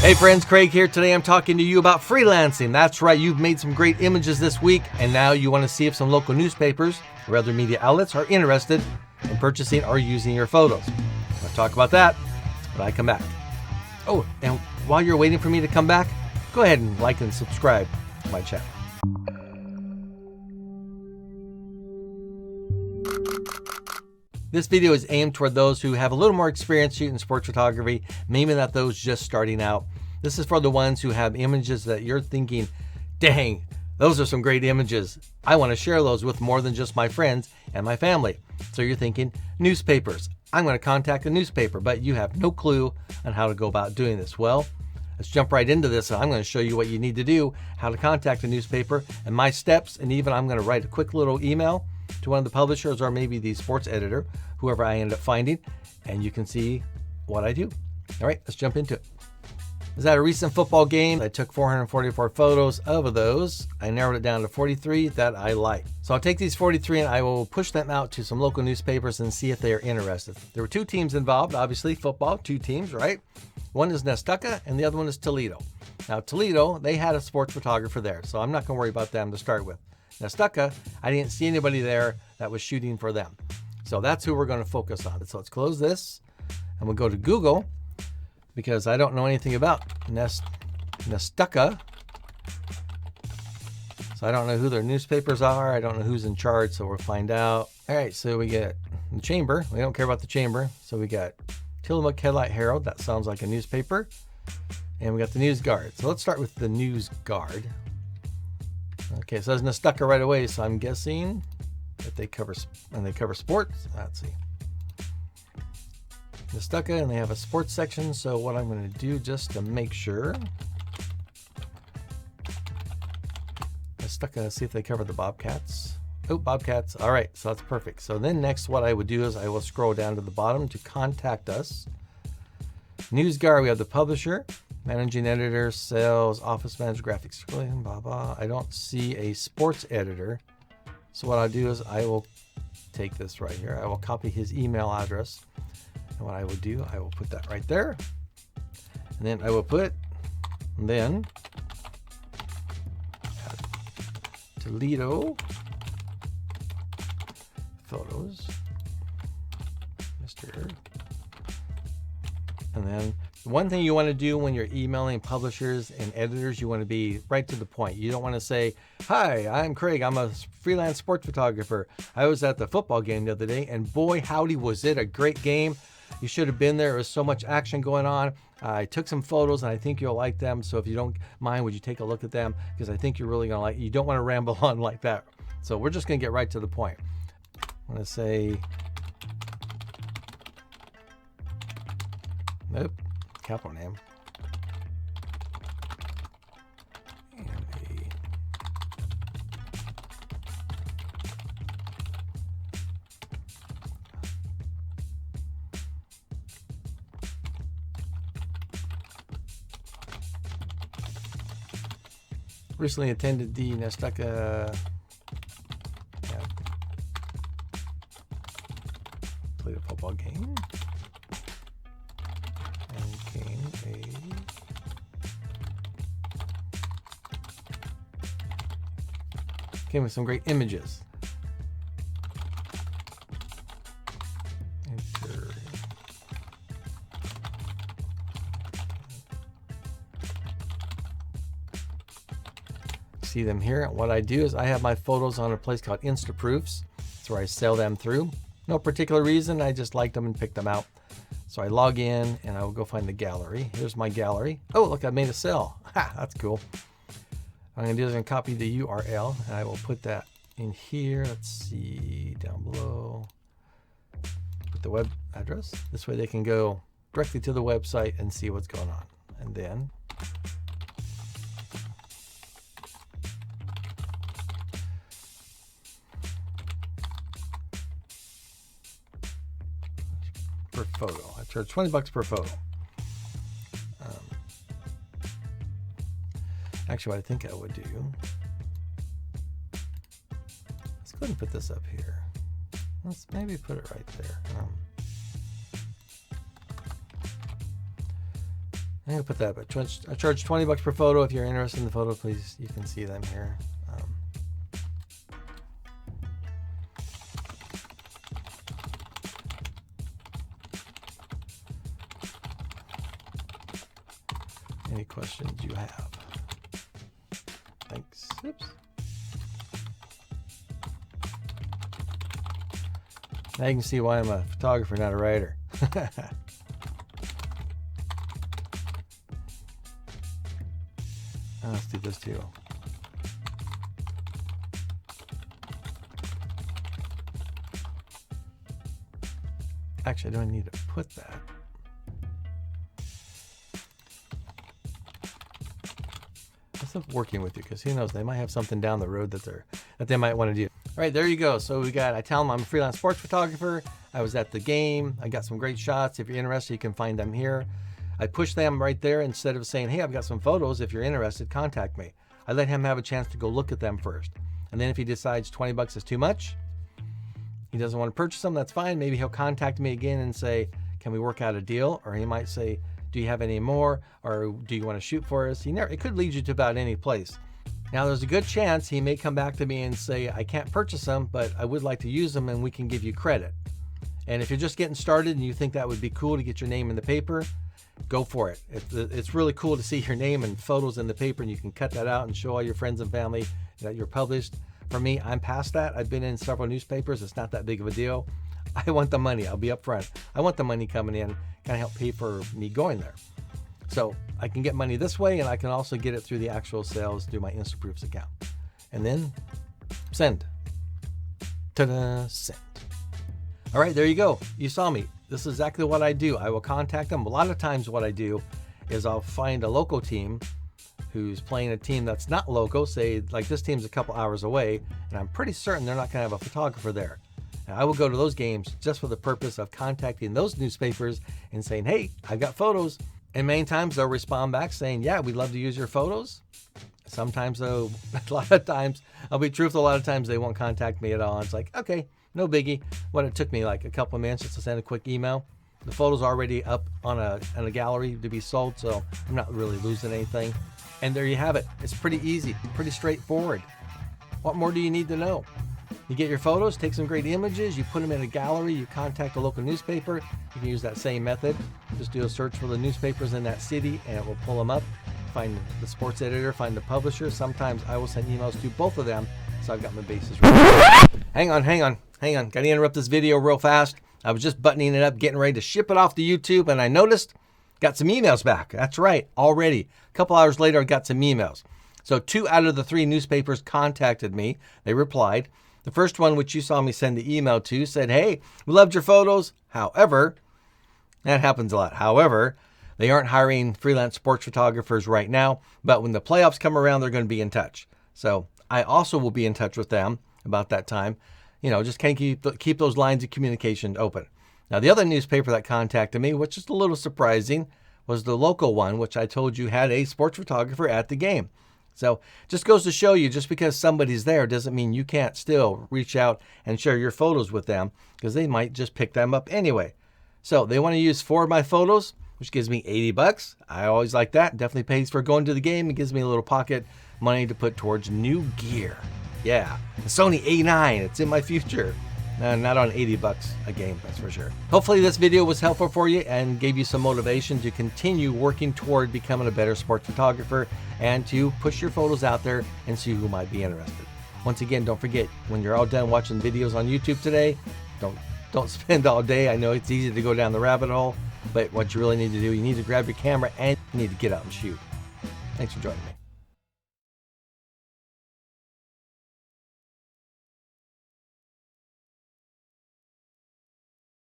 Hey friends, Craig here. Today I'm talking to you about freelancing. That's right, you've made some great images this week and now you want to see if some local newspapers or other media outlets are interested in purchasing or using your photos. I'll talk about that when I come back. Oh, and while you're waiting for me to come back, go ahead and like and subscribe to my channel. This video is aimed toward those who have a little more experience shooting sports photography, maybe not those just starting out. This is for the ones who have images that you're thinking, dang, those are some great images. I want to share those with more than just my friends and my family. So you're thinking, newspapers. I'm going to contact a newspaper, but you have no clue on how to go about doing this. Well, let's jump right into this. I'm going to show you what you need to do, how to contact a newspaper, and my steps, and even I'm going to write a quick little email to one of the publishers or maybe the sports editor, whoever I end up finding, and you can see what I do. All right, let's jump into it. I was at a recent football game. I took 444 photos. Of those, I narrowed it down to 43 that I like. So I'll take these 43 and I will push them out to some local newspapers and see if they are interested. There were two teams involved, obviously football, two teams, right? One is Nestucca and the other one is Toledo. Now Toledo, they had a sports photographer there, so I'm not gonna worry about them to start with. Nestucca, I didn't see anybody there that was shooting for them. So that's who we're going to focus on. So let's close this and we'll go to Google because I don't know anything about Nestucca. So I don't know who their newspapers are. I don't know who's in charge. So we'll find out. All right. So we get the Chamber. We don't care about the Chamber. So we got Tillamook Headlight Herald. That sounds like a newspaper. And we got the News Guard. So let's start with the News Guard. Okay, so there's Nestucca right away, so I'm guessing that they cover sports. Let's see. Nestucca, and they have a sports section, so what I'm going to do just to make sure. Nestucca, see if they cover the Bobcats. Oh, Bobcats. All right, so that's perfect. So then next what I would do is I will scroll down to the bottom to contact us. News Guard, we have the publisher. Managing editor, sales, office manager, graphics, blah, blah. I don't see a sports editor. So what I'll do is I will take this right here. I will copy his email address. And what I will do, I will put that right there. And then I will put, then, Toledo photos, Mr. And then one thing you want to do when you're emailing publishers and editors, you want to be right to the point. You don't want to say, hi, I'm Craig. I'm a freelance sports photographer. I was at the football game the other day and boy, howdy, was it a great game. You should have been there. There was so much action going on. I took some photos and I think you'll like them. So if you don't mind, would you take a look at them? Because I think you're really going to like, you don't want to ramble on like that. So we're just going to get right to the point. I'm going to say, nope. Capital name. And recently attended the Nestucca Toledo football game. Came with some great images. Enter. See them here. What I do is I have my photos on a place called Instaproofs. That's where I sell them through. No particular reason. I just liked them and picked them out. So I log in and I will go find the gallery. Here's my gallery. Oh, look, I made a sale. Ha, that's cool. What I'm going to do is I'm going to copy the URL and I will put that in here. Let's see, down below. Put the web address. This way they can go directly to the website and see what's going on. And then per photo. I charge $20 per photo. Actually, what I think I would do, let's go ahead and put this up here. Let's maybe put it right there. I'm gonna put that, but I charge $20 per photo. If you're interested in the photo, please, you can see them here. Any questions you have? Thanks. Oops. Now you can see why I'm a photographer, not a writer. Let's do this too. Actually, I don't need to put that. I love working with you because who knows, they might have something down the road that they might want to do. All right, there you go. So I tell them I'm a freelance sports photographer. I was at the game. I got some great shots. If you're interested, you can find them here. I push them right there instead of saying, hey, I've got some photos. If you're interested, contact me. I let him have a chance to go look at them first. And then if he decides $20 is too much, he doesn't want to purchase them, that's fine. Maybe he'll contact me again and say, can we work out a deal? Or he might say, do you have any more? Or do you want to shoot for us? It could lead you to about any place. Now there's a good chance he may come back to me and say, I can't purchase them, but I would like to use them and we can give you credit. And if you're just getting started and you think that would be cool to get your name in the paper, go for it. It's really cool to see your name and photos in the paper, and you can cut that out and show all your friends and family that you're published. For me, I'm past that. I've been in several newspapers. It's not that big of a deal. I want the money. I'll be upfront. I want the money coming in, kind of help pay for me going there. So I can get money this way, and I can also get it through the actual sales through my Instaproofs account. And then send. Ta-da, send. All right, there you go. You saw me. This is exactly what I do. I will contact them. A lot of times what I do is I'll find a local team who's playing a team that's not local, say like this team's a couple hours away, and I'm pretty certain they're not gonna have a photographer there. And I will go to those games just for the purpose of contacting those newspapers and saying, hey, I've got photos. And many times they'll respond back saying, yeah, we'd love to use your photos. Sometimes though, a lot of times, I'll be truthful, a lot of times they won't contact me at all. It's like, okay, no biggie. What it took me like a couple of minutes just to send a quick email. The photo's already up on a gallery to be sold, so I'm not really losing anything. And there you have it. It's pretty easy, pretty straightforward. What more do you need to know? You get your photos, take some great images, you put them in a gallery, you contact a local newspaper. You can use that same method. Just do a search for the newspapers in that city and it will pull them up. Find the sports editor, find the publisher. Sometimes I will send emails to both of them, so I've got my bases ready. Hang on. Gotta interrupt this video real fast. I was just buttoning it up, getting ready to ship it off to YouTube, and I noticed, got some emails back. That's right, already. A couple hours later, I got some emails. So 2 out of the 3 newspapers contacted me. They replied. The first one, which you saw me send the email to, said, hey, we loved your photos. However, that happens a lot. However, they aren't hiring freelance sports photographers right now, but when the playoffs come around, they're going to be in touch. So I also will be in touch with them about that time. Just kind of keep those lines of communication open. Now, the other newspaper that contacted me, which is a little surprising, was the local one, which I told you had a sports photographer at the game. So just goes to show you, just because somebody's there doesn't mean you can't still reach out and share your photos with them, because they might just pick them up anyway. So they want to use 4 of my photos, which gives me $80. I always like that. Definitely pays for going to the game. It gives me a little pocket money to put towards new gear. Yeah, the Sony A9, it's in my future. Not on $80 a game, that's for sure. Hopefully this video was helpful for you and gave you some motivation to continue working toward becoming a better sports photographer and to push your photos out there and see who might be interested. Once again, don't forget, when you're all done watching videos on YouTube today, don't spend all day. I know it's easy to go down the rabbit hole, but what you really need to do, you need to grab your camera and you need to get out and shoot. Thanks for joining me.